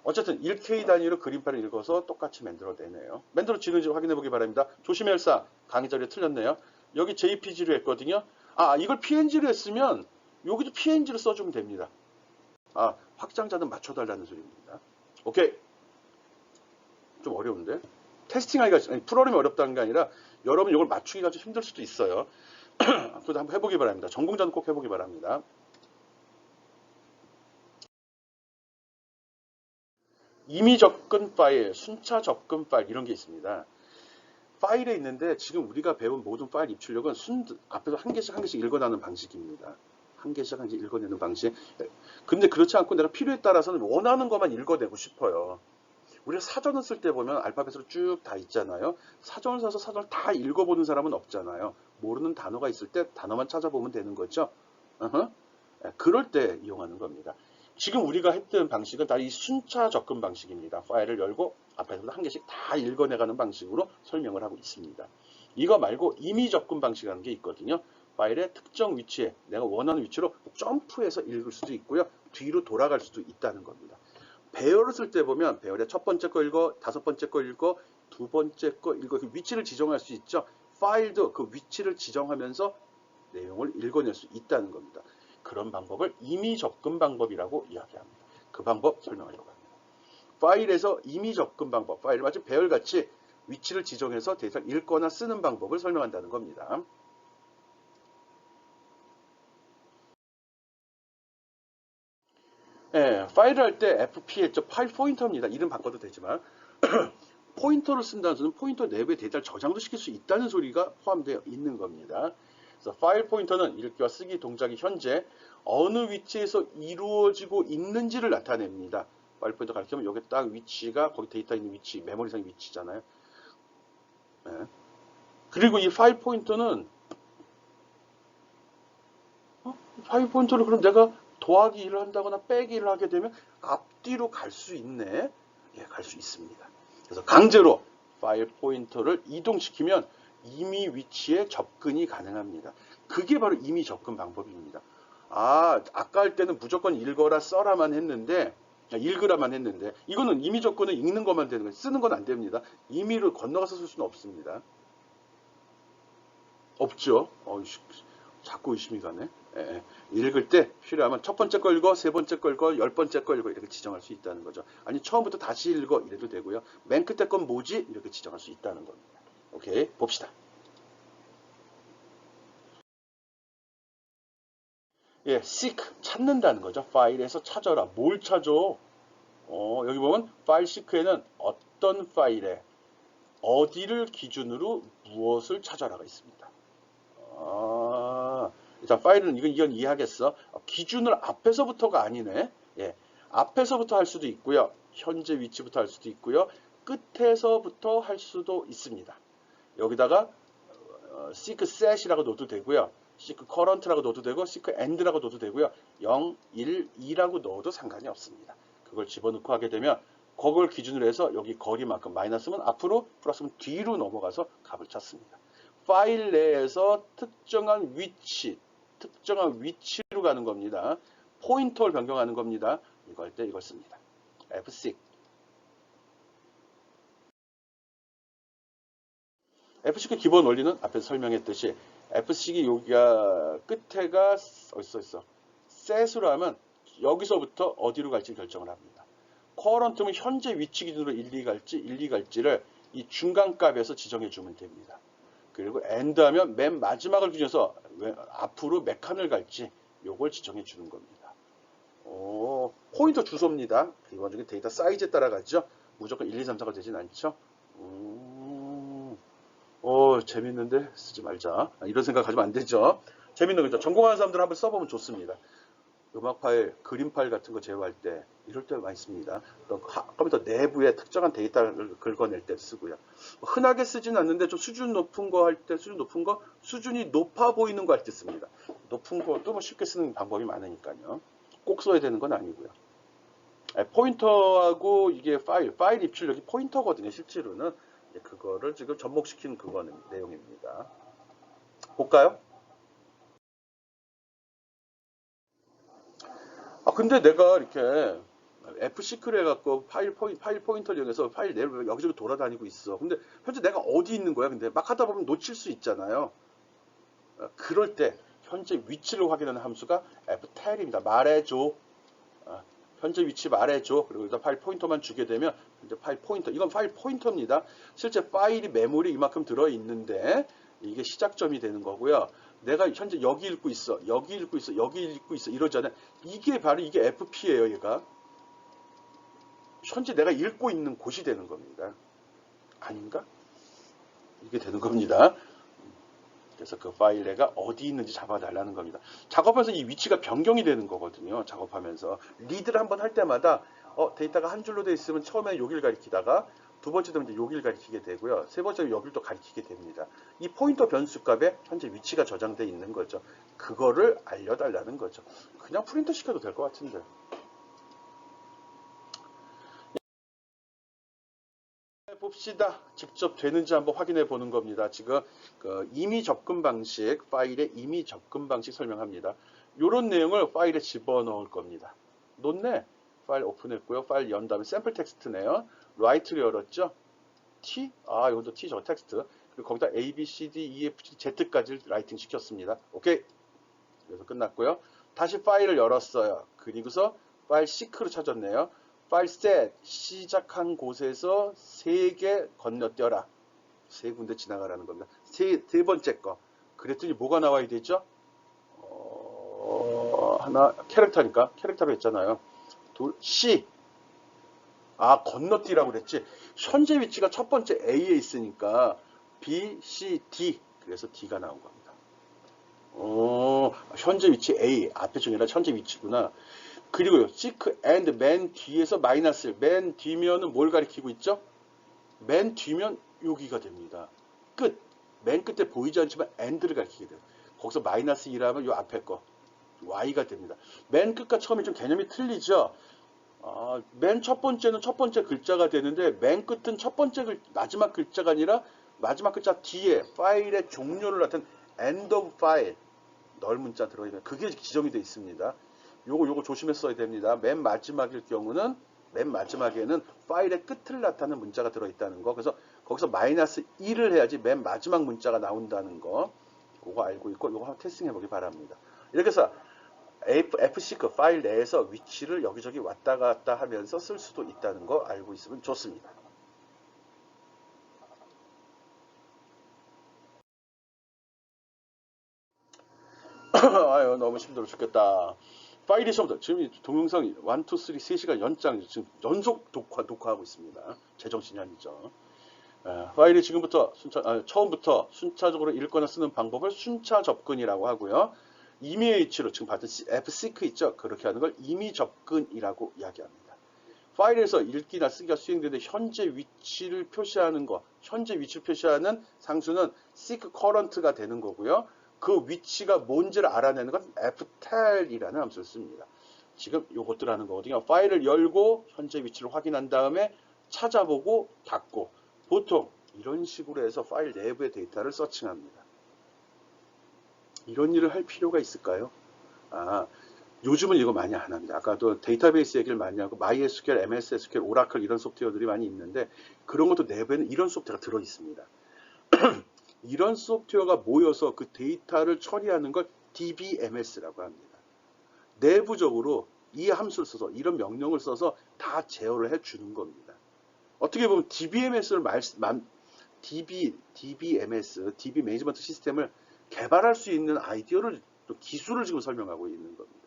Speaker 1: 어쨌든 1K 단위로 그림판을 읽어서 똑같이 만들어내네요. 만들어지는지 확인해 보기 바랍니다. 조심할사 강의 자료에 틀렸네요. 여기 JPG로 했거든요. 이걸 PNG로 했으면 여기도 PNG로 써주면 됩니다. 확장자는 맞춰달라는 소리입니다. 오케이. 좀 어려운데? 테스팅하기가, 프로그램이 어렵다는 게 아니라 여러분 이걸 맞추기가 좀 힘들 수도 있어요. 그래도 한번 해보기 바랍니다. 전공자는 꼭 해보기 바랍니다. 임의 접근 파일, 순차 접근 파일 이런 게 있습니다. 파일에 있는데 지금 우리가 배운 모든 파일 입출력은 앞에서 한 개씩 읽어내는 방식입니다. 한 개씩 읽어내는 방식. 근데 그렇지 않고 내가 필요에 따라서는 원하는 것만 읽어내고 싶어요. 우리가 사전을 쓸 때 보면 알파벳으로 쭉 다 있잖아요. 사전을 사서 사전을 다 읽어보는 사람은 없잖아요. 모르는 단어가 있을 때 단어만 찾아보면 되는 거죠. 그럴 때 이용하는 겁니다. 지금 우리가 했던 방식은 다 이 순차 접근 방식입니다. 파일을 열고 앞에서 한 개씩 다 읽어내가는 방식으로 설명을 하고 있습니다. 이거 말고 임의 접근 방식이라는 게 있거든요. 파일의 특정 위치에 내가 원하는 위치로 점프해서 읽을 수도 있고요. 뒤로 돌아갈 수도 있다는 겁니다. 배열을 쓸 때 보면 배열의 첫 번째 거 읽어, 다섯 번째 거 읽어, 두 번째 거 읽어, 그 위치를 지정할 수 있죠. 파일도 그 위치를 지정하면서 내용을 읽어낼 수 있다는 겁니다. 그런 방법을 임의 접근 방법이라고 이야기합니다. 그 방법 설명하려고 합니다. 파일에서 임의 접근 방법, 파일을 마치 배열같이 위치를 지정해서 데이터를 읽거나 쓰는 방법을 설명한다는 겁니다. 파일을 할 때 FPL, 파일 포인터입니다. 이름 바꿔도 되지만 포인터를 쓴다는 소리는 포인터 내부에 데이터를 저장도 시킬 수 있다는 소리가 포함되어 있는 겁니다. 그래서 파일 포인터는 읽기와 쓰기 동작이 현재 어느 위치에서 이루어지고 있는지를 나타냅니다. 파일 포인터 가리키면 여기 딱 위치가 거기 데이터 있는 위치, 메모리상의 위치잖아요. 그리고 이 파일 포인터는 파일 포인터를 그럼 내가 더하기 일을 한다거나 빼기 일을 하게 되면 앞뒤로 갈 수 있네. 갈 수 있습니다. 그래서 강제로 파일 포인터를 이동시키면 임의 위치에 접근이 가능합니다. 그게 바로 임의 접근 방법입니다. 아까 할 때는 무조건 읽어라 써라만 했는데 읽으라만 했는데 이거는 임의 접근은 읽는 것만 되는 거예요. 쓰는 건 안 됩니다. 임의를 건너가서 쓸 수는 없습니다. 없죠. 자꾸 의심이 가네. 읽을 때 필요하면 첫 번째 거 읽어, 세 번째 거 읽어, 열 번째 거 읽어 이렇게 지정할 수 있다는 거죠. 아니 처음부터 다시 읽어 이래도 되고요. 맨 끝에 건 뭐지? 이렇게 지정할 수 있다는 겁니다. 오케이, 봅시다. seek 찾는다는 거죠. 파일에서 찾아라. 뭘 찾아? 여기 보면 파일 seek에는 어떤 파일에 어디를 기준으로 무엇을 찾아라가 있습니다. 일단 파일은 이건 이해하겠어. 기준을 앞에서부터가 아니네. 앞에서부터 할 수도 있고요. 현재 위치부터 할 수도 있고요. 끝에서부터 할 수도 있습니다. 여기다가 seek set이라고 넣어도 되고요. seek current라고 넣어도 되고 seek end라고 넣어도 되고요. 0, 1, 2라고 넣어도 상관이 없습니다. 그걸 집어넣고 하게 되면 그걸 기준으로 해서 여기 거리만큼 마이너스면 앞으로 플러스면 뒤로 넘어가서 값을 찾습니다. 파일 내에서 특정한 위치로 가는 겁니다. 포인터를 변경하는 겁니다. 이거 할 때 이걸 씁니다. F6. F6의 기본 원리는 앞에서 설명했듯이 F6이 여기가 끝에가 어디서 있어? set으로 하면 여기서부터 어디로 갈지 결정을 합니다. current면 현재 위치 기준으로 1, 2 갈지를 이 중간값에서 지정해 주면 됩니다. 그리고 end 하면 맨 마지막을 기준해서 앞으로 몇 칸을 갈지 요걸 지정해 주는 겁니다. 포인터 주소입니다. 기본적인 데이터 사이즈에 따라 가죠. 무조건 1, 2, 3, 4가 되진 않죠. 재밌는데 쓰지 말자. 이런 생각 가지면 안 되죠. 재밌는 거죠. 전공하는 사람들 한번 써보면 좋습니다. 음악 파일, 그림 파일 같은 거 제어할 때 이럴 때 많이 씁니다. 또 컴퓨터 내부에 특정한 데이터를 긁어낼 때 쓰고요. 흔하게 쓰지는 않는데 좀 수준 높은 거 할 때, 수준이 높아 보이는 거 할 때 씁니다. 높은 것도 뭐 쉽게 쓰는 방법이 많으니까요. 꼭 써야 되는 건 아니고요. 포인터하고 이게 파일 입출력이 포인터거든요. 실제로는 그거를 지금 접목시키는 그거는 내용입니다. 볼까요? 근데 내가 이렇게 F시크를 해갖고 파일 포인터를 이용해서 파일 내를 여기저기 돌아다니고 있어. 근데 현재 내가 어디 있는 거야? 근데 막 하다 보면 놓칠 수 있잖아요. 그럴 때 현재 위치를 확인하는 함수가 ftel입니다. 말해줘. 현재 위치 말해줘. 그리고 일단 파일 포인터만 주게 되면 이제 파일 포인터. 이건 파일 포인터입니다. 실제 파일이 메모리 이만큼 들어있는데 이게 시작점이 되는 거고요. 내가 현재 여기 읽고 있어. 여기 읽고 있어. 여기 읽고 있어. 이러잖아요. 이게 바로 이게 FP예요. 얘가. 현재 내가 읽고 있는 곳이 되는 겁니다. 아닌가? 이게 되는 겁니다. 그래서 그 파일 내가 어디 있는지 잡아달라는 겁니다. 작업하면서 이 위치가 변경이 되는 거거든요. 작업하면서. 리드를 한번 할 때마다 데이터가 한 줄로 되어 있으면 처음에 여기를 가리키다가 두 번째 되면 이제 여기를 가리키게 되고요. 세 번째는 여기를 또 가리키게 됩니다. 이 포인터 변수값에 현재 위치가 저장되어 있는 거죠. 그거를 알려달라는 거죠. 그냥 프린터 시켜도 될 것 같은데. 봅시다. 직접 되는지 한번 확인해 보는 겁니다. 지금 그 임의 접근 방식, 파일의 임의 접근 방식 설명합니다. 이런 내용을 파일에 집어넣을 겁니다. 놓네. 파일 오픈했고요. 파일 연 다음에 샘플 텍스트네요. 라이트를 열었죠. T? 이것도 T 저 텍스트. 그리고 거기다 A, B, C, D, E, F, G, Z까지 라이팅 시켰습니다. 오케이. 그래서 끝났고요. 다시 파일을 열었어요. 그리고서 파일 시크로 찾았네요. 파일 셋 시작한 곳에서 3개 건너뛰어라. 3군데 지나가라는 겁니다. 세 번째 거. 그랬더니 뭐가 나와야 되죠? 하나 캐릭터니까 캐릭터로 했잖아요. 둘 C. 건너뛰라고 그랬지. 현재 위치가 첫 번째 A에 있으니까 B, C, D. 그래서 D가 나온 겁니다. 현재 위치 A 앞에 중이라 현재 위치구나. 그리고요, seek and 맨 뒤에서 마이너스, 맨 뒤면은 뭘 가리키고 있죠? 맨 뒤면 여기가 됩니다. 끝. 맨 끝에 보이지 않지만 and를 가리키게 돼요. 거기서 마이너스 2라면 요 앞에 거 y가 됩니다. 맨 끝과 처음이 좀 개념이 틀리죠? 맨 첫 번째는 첫 번째 글자가 되는데 맨 끝은 첫 번째 마지막 글자가 아니라 마지막 글자 뒤에 파일의 종료를 나타낸 end of file 널 문자 들어있는 그게 지정이 되어 있습니다. 요거 조심해서 써야 됩니다. 맨 마지막일 경우는 맨 마지막에는 파일의 끝을 나타내는 문자가 들어있다는 거. 그래서 거기서 마이너스 1을 해야지 맨 마지막 문자가 나온다는 거. 그거 알고 있고 요거 한번 테스팅 해보기 바랍니다. 이렇게 해서 FC 그 파일 내에서 위치를 여기저기 왔다 갔다 하면서 쓸 수도 있다는 거 알고 있으면 좋습니다. 아유 너무 힘들어 죽겠다. 파일이 처음부터 지금 동영상 1, 2, 3, 3시간 연장 지금 연속 녹화하고 있습니다. 제정신이 아니죠. 파일이 지금부터 처음부터 순차적으로 읽거나 쓰는 방법을 순차 접근이라고 하고요. 임의 위치로 지금 받은 fseek 있죠. 그렇게 하는 걸 임의 접근이라고 이야기합니다. 파일에서 읽기나 쓰기가 수행되는데 현재 위치를 표시하는 거, 현재 위치를 표시하는 상수는 seek current가 되는 거고요. 그 위치가 뭔지를 알아내는 건 ftel이라는 함수를 씁니다. 지금 요것들 하는 거거든요. 파일을 열고 현재 위치를 확인한 다음에 찾아보고 닫고 보통 이런 식으로 해서 파일 내부의 데이터를 서칭합니다. 이런 일을 할 필요가 있을까요? 요즘은 이거 많이 안 합니다. 아까도 데이터베이스 얘기를 많이 하고 MySQL, MS SQL, 오라클 이런 소프트웨어들이 많이 있는데 그런 것도 내부에는 이런 소프트웨어가 들어 있습니다. 이런 소프트웨어가 모여서 그 데이터를 처리하는 걸 DBMS라고 합니다. 내부적으로 이 함수를 써서 이런 명령을 써서 다 제어를 해주는 겁니다. 어떻게 보면 DBMS를 DBMS, DB 매니지먼트 시스템을 개발할 수 있는 아이디어를, 또 기술을 지금 설명하고 있는 겁니다.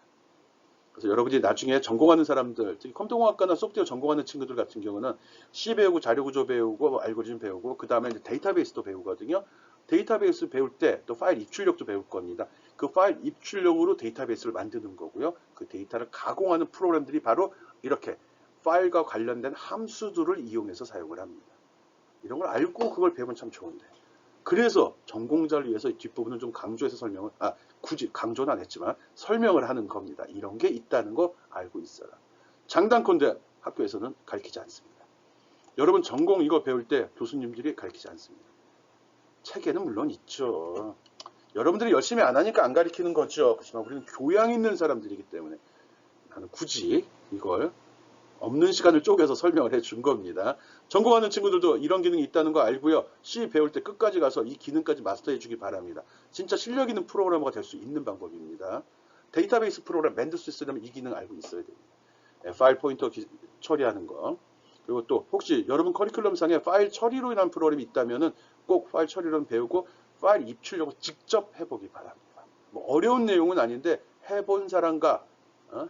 Speaker 1: 그래서 여러분이 나중에 전공하는 사람들, 특히 컴퓨터공학과나 소프트웨어 전공하는 친구들 같은 경우는 C 배우고 자료구조 배우고 알고리즘 배우고 그 다음에 데이터베이스도 배우거든요. 데이터베이스 배울 때 또 파일 입출력도 배울 겁니다. 그 파일 입출력으로 데이터베이스를 만드는 거고요. 그 데이터를 가공하는 프로그램들이 바로 이렇게 파일과 관련된 함수들을 이용해서 사용을 합니다. 이런 걸 알고 그걸 배우면 참 좋은데. 그래서 전공자를 위해서 뒷부분은 좀 강조해서 설명을, 굳이 강조는 안 했지만 설명을 하는 겁니다. 이런 게 있다는 거 알고 있어라. 장단컨대 학교에서는 가르치지 않습니다. 여러분 전공 이거 배울 때 교수님들이 가르치지 않습니다. 책에는 물론 있죠. 여러분들이 열심히 안 하니까 안 가르치는 거죠. 그렇지만 우리는 교양 있는 사람들이기 때문에 나는 굳이 이걸 없는 시간을 쪼개서 설명을 해준 겁니다. 전공하는 친구들도 이런 기능이 있다는 거 알고요. C 배울 때 끝까지 가서 이 기능까지 마스터해 주기 바랍니다. 진짜 실력 있는 프로그래머가 될 수 있는 방법입니다. 데이터베이스 프로그램 만들 수 있으려면 이 기능 알고 있어야 됩니다. 파일 포인터 처리하는 거. 그리고 또 혹시 여러분 커리큘럼상에 파일 처리로 인한 프로그램이 있다면 꼭 파일 처리를 배우고 파일 입출력을 직접 해보기 바랍니다. 뭐 어려운 내용은 아닌데 해본 사람과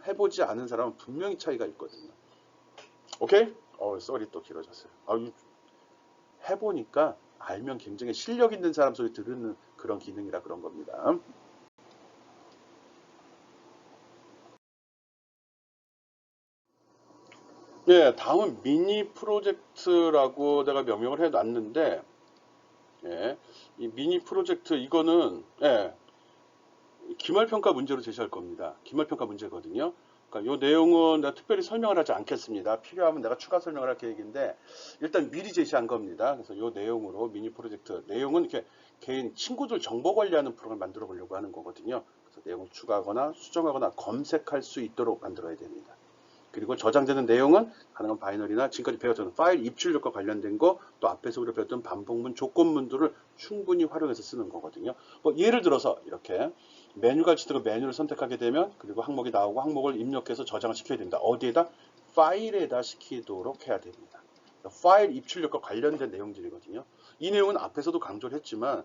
Speaker 1: 해보지 않은 사람은 분명히 차이가 있거든요. 오케이? 썰이 또 길어졌어요. 해보니까 알면 굉장히 실력 있는 사람 소리 들으는 그런 기능이라 그런 겁니다. 네, 다음은 미니 프로젝트라고 내가 명명을 해놨는데, 예, 이 미니 프로젝트 이거는 기말평가 문제로 제시할 겁니다. 기말평가 문제거든요. 그러니까 이 내용은 내가 특별히 설명을 하지 않겠습니다. 필요하면 내가 추가 설명을 할 계획인데 일단 미리 제시한 겁니다. 그래서 이 내용으로 미니 프로젝트 내용은 이렇게 개인 친구들 정보 관리하는 프로그램을 만들어 보려고 하는 거거든요. 그래서 내용을 추가하거나 수정하거나 검색할 수 있도록 만들어야 됩니다. 그리고 저장되는 내용은 가능한 바이너리나 지금까지 배웠던 파일 입출력과 관련된 거, 또 앞에서 우리가 배웠던 반복문, 조건문들을 충분히 활용해서 쓰는 거거든요. 뭐 예를 들어서 이렇게 메뉴 가지고 메뉴를 선택하게 되면 그리고 항목이 나오고 항목을 입력해서 저장을 시켜야 됩니다. 어디에다? 파일에다 시키도록 해야 됩니다. 파일 입출력과 관련된 내용들이거든요. 이 내용은 앞에서도 강조를 했지만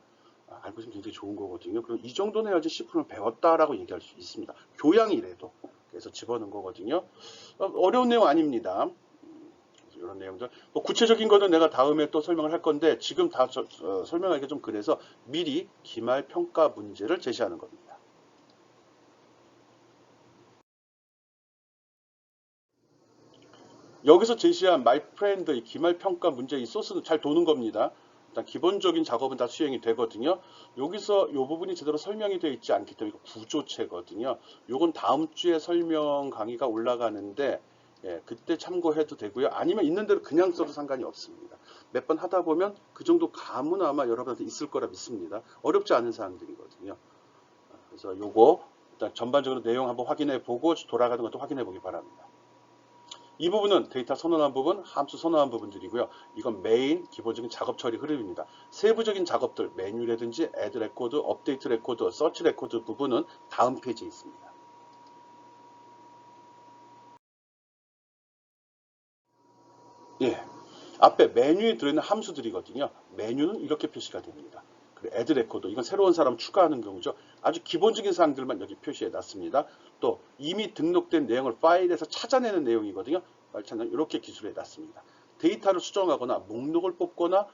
Speaker 1: 알고 있으면 굉장히 좋은 거거든요. 그리고 이 정도는 해야지 C+를 배웠다라고 얘기할 수 있습니다. 교양이래도. 그래서 집어넣은 거거든요. 어려운 내용 아닙니다. 이런 내용들. 뭐 구체적인 거는 내가 다음에 또 설명을 할 건데 지금 다 설명하기가 좀 그래서 미리 기말 평가 문제를 제시하는 겁니다. 여기서 제시한 my friend 이 기말 평가 문제 이 소스는 잘 도는 겁니다. 일단 기본적인 작업은 다 수행이 되거든요. 여기서 이 부분이 제대로 설명이 되어 있지 않기 때문에 구조체거든요. 요건 다음 주에 설명 강의가 올라가는데 그때 참고해도 되고요. 아니면 있는 대로 그냥 써도 상관이 없습니다. 몇 번 하다 보면 그 정도 감은 아마 여러분한테 있을 거라 믿습니다. 어렵지 않은 사항들이거든요. 그래서 요거 일단 전반적으로 내용 한번 확인해 보고 돌아가는 것도 확인해 보기 바랍니다. 이 부분은 데이터 선언한 부분, 함수 선언한 부분들이고요. 이건 메인 기본적인 작업 처리 흐름입니다. 세부적인 작업들, 메뉴라든지 애드 레코드, 업데이트 레코드, 서치 레코드 부분은 다음 페이지에 있습니다. 예, 앞에 메뉴에 들어있는 함수들이거든요. 메뉴는 이렇게 표시가 됩니다. 그리고 애드 레코드, 이건 새로운 사람 추가하는 경우죠. 아주 기본적인 사항들만 여기 표시해 놨습니다. 또 이미 등록된 내용을 파일에서 찾아내는 내용이거든요. 파일 찾는 이렇게 기술해 놨습니다. 데이터를 수정하거나 목록을 뽑거나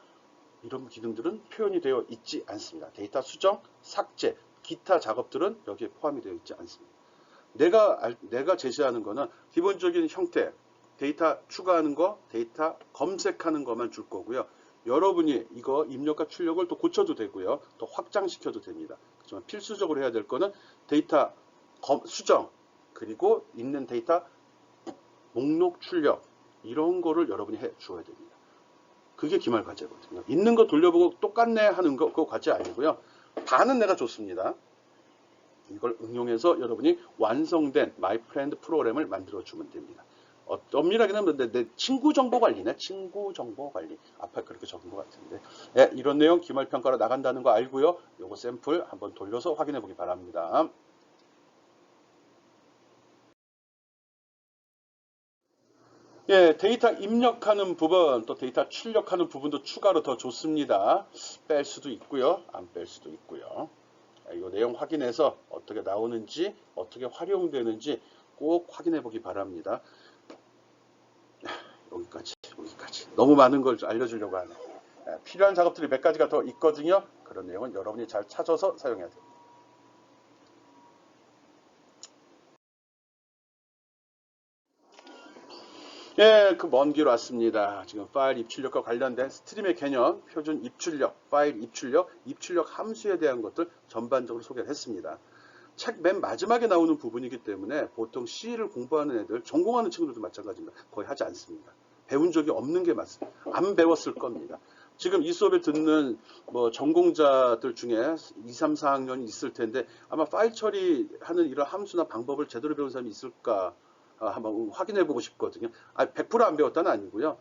Speaker 1: 이런 기능들은 표현이 되어 있지 않습니다. 데이터 수정, 삭제, 기타 작업들은 여기에 포함이 되어 있지 않습니다. 내가 제시하는 거는 기본적인 형태, 데이터 추가하는 거, 데이터 검색하는 것만 줄 거고요. 여러분이 이거 입력과 출력을 또 고쳐도 되고요. 또 확장시켜도 됩니다. 그렇지만 필수적으로 해야 될 거는 데이터 수정, 그리고 있는 데이터 목록 출력, 이런 거를 여러분이 해 주어야 됩니다. 그게 기말 과제거든요. 있는 거 돌려보고 똑같네 하는 거, 그거 과제 아니고요. 반은 내가 줬습니다. 이걸 응용해서 여러분이 완성된 마이프렌드 프로그램을 만들어주면 됩니다. 엄밀하게 하면 내 친구 정보 관리네. 친구 정보 관리. 앞에 그렇게 적은 것 같은데. 네, 이런 내용 기말평가로 나간다는 거 알고요. 요거 샘플 한번 돌려서 확인해 보기 바랍니다. 예, 데이터 입력하는 부분, 또 데이터 출력하는 부분도 추가로 더 좋습니다. 뺄 수도 있고요, 안 뺄 수도 있고요. 이 내용 확인해서 어떻게 나오는지, 어떻게 활용되는지 꼭 확인해 보기 바랍니다. 여기까지. 너무 많은 걸 알려주려고 하네. 필요한 작업들이 몇 가지가 더 있거든요. 그런 내용은 여러분이 잘 찾아서 사용해야 돼요. 예, 그 먼 길 왔습니다. 지금 파일 입출력과 관련된 스트림의 개념, 표준 입출력, 파일 입출력, 입출력 함수에 대한 것들 전반적으로 소개를 했습니다. 책 맨 마지막에 나오는 부분이기 때문에 보통 C를 공부하는 애들, 전공하는 친구들도 마찬가지입니다. 거의 하지 않습니다. 배운 적이 없는 게 맞습니다. 안 배웠을 겁니다. 지금 이 수업에 듣는 뭐 전공자들 중에 2, 3, 4학년이 있을 텐데 아마 파일 처리하는 이런 함수나 방법을 제대로 배운 사람이 있을까 한번 확인해 보고 싶거든요. 100%안 배웠다는 아니고요.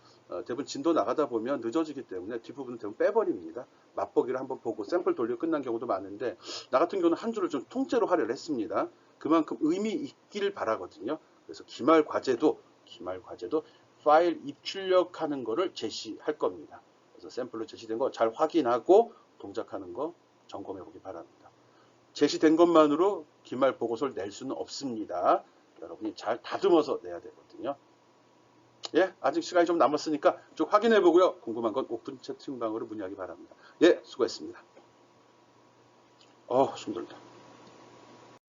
Speaker 1: 대부분 진도 나가다 보면 늦어지기 때문에 뒷부분은 대부분 빼버립니다. 맛보기를 한번 보고 샘플 돌려 끝난 경우도 많은데 나 같은 경우는 한 줄을 좀 통째로 할애를 했습니다. 그만큼 의미 있길 바라거든요. 그래서 기말 과제도 파일 입출력하는 거를 제시할 겁니다. 그래서 샘플로 제시된 거 잘 확인하고 동작하는 거 점검해 보기 바랍니다. 제시된 것만으로 기말 보고서를 낼 수는 없습니다. 여러분이 잘 다듬어서 내야 되거든요. 예, 아직 시간이 좀 남았으니까 쭉 확인해 보고요. 궁금한 건 오픈 채팅방으로 문의하기 바랍니다. 예, 수고했습니다. 힘들다.